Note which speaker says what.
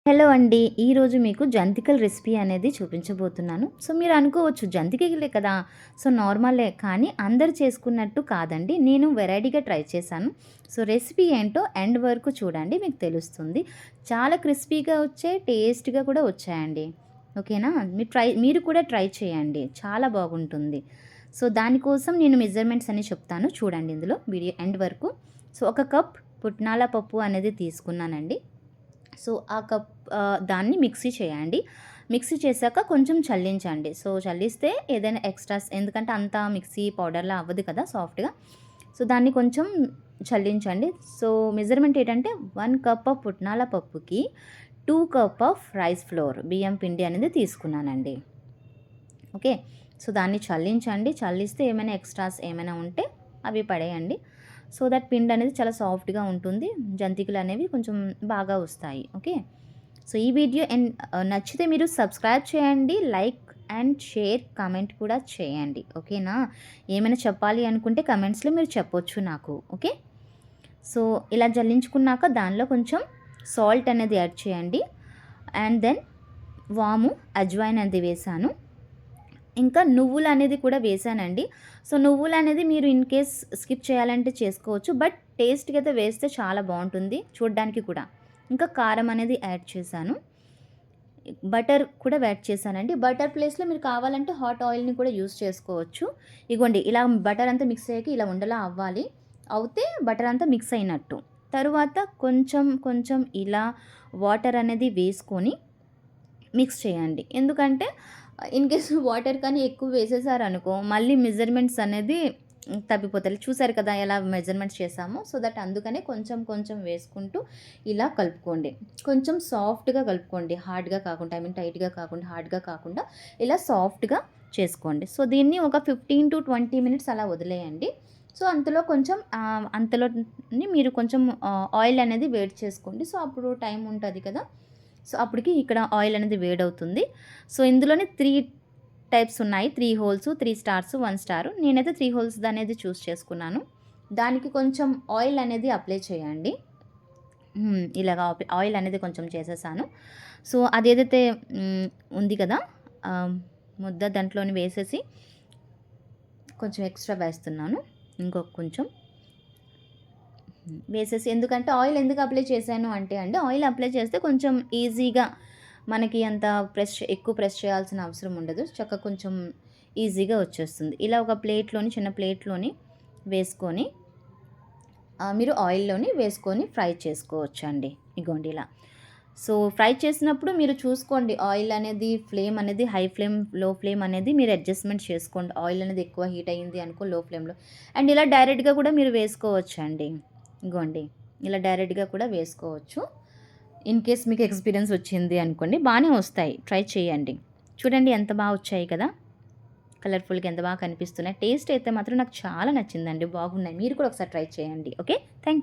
Speaker 1: Hello అండి. ఈరోజు మీకు జంతికల రెసిపీ అనేది చూపించబోతున్నాను. సో, మీరు అనుకోవచ్చు జంతికలే కదా! సో, నార్మలే కానీ అందరూ చేసుకున్నట్టు కాదండి. నేను వెరైటీగా ట్రై చేశాను. సో, రెసిపీ ఏంటో ఎండ్ వరకు చూడండి మీకు తెలుస్తుంది. చాలా క్రిస్పీగా వచ్చాయి, టేస్ట్‌గా కూడా వచ్చాయండి. ఓకేనా? మీరు కూడా ట్రై చేయండి. చాలా బాగుంటుంది. సో, దానికోసం నేను మెజర్‌మెంట్స్ అన్నీ చెప్తాను చూడండి ఇందులో వీడియో ఎండ్ వరకు. సో, ఒక కప్ పుట్నాల పప్పు అనేది తీసుకున్నానండి. సో, ఆ కప్ దాన్ని మిక్సీ చేయండి. మిక్సీ చేశాక కొంచెం చల్లించండి. సో, చల్లిస్తే ఏదైనా ఎక్స్‌ట్రాస్ ఎందుకంటే అంతా మిక్సీ పౌడర్‌లా అవ్వదు కదా సాఫ్ట్‌గా. సో, దాన్ని కొంచెం చల్లించండి. సో, మెజర్‌మెంట్ ఏంటంటే 1 కప్ ఆఫ్ పుట్నాల పప్పుకి 2 కప్ ఆఫ్ రైస్ ఫ్లోర్ బియ్యం పిండి అనేది తీసుకున్నానండి. ఓకే. సో, దాన్ని చల్లించండి. చల్లిస్తే ఏమైనా ఎక్స్‌ట్రాస్ ఏమైనా ఉంటే అవి పడేయండి. సో దట్ పిండి అనేది చాలా సాఫ్ట్‌గా ఉంటుంది. జంతికలు అనేవి కొంచెం బాగా వస్తాయి. ఓకే. సో ఈ వీడియో నచ్చితే మీరు సబ్స్క్రైబ్ చేయండి. లైక్ అండ్ షేర్, కామెంట్ కూడా చేయండి. ఓకేనా? ఏమైనా చెప్పాలి అనుకుంటే కమెంట్స్‌లో మీరు చెప్పొచ్చు నాకు. ఓకే. సో ఇలా జల్లించుకున్నాక దానిలో కొంచెం సాల్ట్ అనేది యాడ్ చేయండి. అండ్ దెన్ వాము, అజ్వైన్ అనేది వేశాను. ఇంకా నువ్వులనేది కూడా వేశానండి. సో, నువ్వులనేది మీరు ఇన్ కేస్ స్కిప్ చేయాలంటే చేసుకోవచ్చు. బట్ టేస్ట్‌కి అయితే వేస్తే చాలా బావుంటుంది చూడ్డానికి కూడా. ఇంకా కారం అనేది యాడ్ చేశాను. బటర్ కూడా యాడ్ చేశానండి. బటర్ ప్లేస్‌లో మీరు కావాలంటే హాట్ ఆయిల్‌ని కూడా యూజ్ చేసుకోవచ్చు. ఇగోండి ఇలా బటర్ అంతా మిక్స్ అయ్యాక ఇలా ఉండలా అవ్వాలి. అవుతే బటర్ అంతా మిక్స్ అయినట్టు. తరువాత కొంచెం కొంచెం ఇలా వాటర్ అనేది వేసుకొని మిక్స్ చేయండి. ఎందుకంటే ఇన్ కేస్ వాటర్ కానీ ఎక్కువ వేసేసారనుకో మళ్ళీ మెజర్‌మెంట్స్ అనేది తప్పిపోతాయి. చూసారు కదా ఎలా మెజర్‌మెంట్స్ చేసామో. సో దట్ అందుకనే కొంచెం కొంచెం వేసుకుంటూ ఇలా కలుపుకోండి. కొంచెం సాఫ్ట్‌గా కలుపుకోండి. హార్డ్‌గా కాకుండా టైట్‌గా కాకుండా హార్డ్‌గా కాకుండా ఇలా సాఫ్ట్‌గా చేసుకోండి. సో దీన్ని ఒక 15-20 మినిట్స్ అలా వదిలేయండి. సో అంతలో కొంచెం అంతలోని మీరు కొంచెం ఆయిల్ అనేది వేడి చేసుకోండి. సో అప్పుడు టైం ఉంటది కదా! సో అప్పటికి ఇక్కడ ఆయిల్ అనేది వేడవుతుంది. సో ఇందులోనే 3 టైప్స్ ఉన్నాయి. 3 హోల్స్, 3 స్టార్స్, 1 స్టార్. నేనైతే 3 హోల్స్ అనేది చూస్ చేసుకున్నాను. దానికి కొంచెం ఆయిల్ అనేది అప్లై చేయండి. ఇలాగా ఆయిల్ అనేది కొంచెం చేసేసాను. సో అదేదైతే ఉంది కదా ముద్ద దాంట్లోని వేసేసి కొంచెం ఎక్స్ట్రా వేస్తున్నాను. ఇంకొక కొంచెం వేసేసి ఎందుకంటే ఆయిల్ ఎందుకు అప్లై చేశాను అంటే అండి ఆయిల్ అప్లై చేస్తే కొంచెం ఈజీగా మనకి అంత ఎక్కువ ప్రెస్ చేయాల్సిన అవసరం ఉండదు. చక్కగా కొంచెం ఈజీగా వచ్చేస్తుంది. ఇలా ఒక ప్లేట్లోని చిన్న ప్లేట్లోని వేసుకొని మీరు ఆయిల్లోని వేసుకొని ఫ్రై చేసుకోవచ్చండి. ఇగోండి ఇలా. సో ఫ్రై చేసినప్పుడు మీరు చూసుకోండి ఆయిల్ అనేది ఫ్లేమ్ అనేది హై ఫ్లేమ్, లో ఫ్లేమ్ అనేది మీరు అడ్జస్ట్మెంట్ చేసుకోండి. ఆయిల్ అనేది ఎక్కువ హీట్ అయ్యింది అనుకో లో ఫ్లేమ్లో. అండ్ ఇలా డైరెక్ట్గా కూడా మీరు వేసుకోవచ్చండి. ఇగోండి ఇలా డైరెక్ట్గా కూడా వేసుకోవచ్చు. ఇన్ కేస్ మీకు ఎక్స్పీరియన్స్ వచ్చింది అనుకోండి బాగానే వస్తాయి. ట్రై చేయండి. చూడండి ఎంత బాగా వచ్చాయి కదా! కలర్ఫుల్గా ఎంత బాగా కనిపిస్తున్నాయి. టేస్ట్ అయితే మాత్రం నాకు చాలా నచ్చిందండి. బాగున్నాయి. మీరు కూడా ఒకసారి ట్రై చేయండి. ఓకే. Thank you.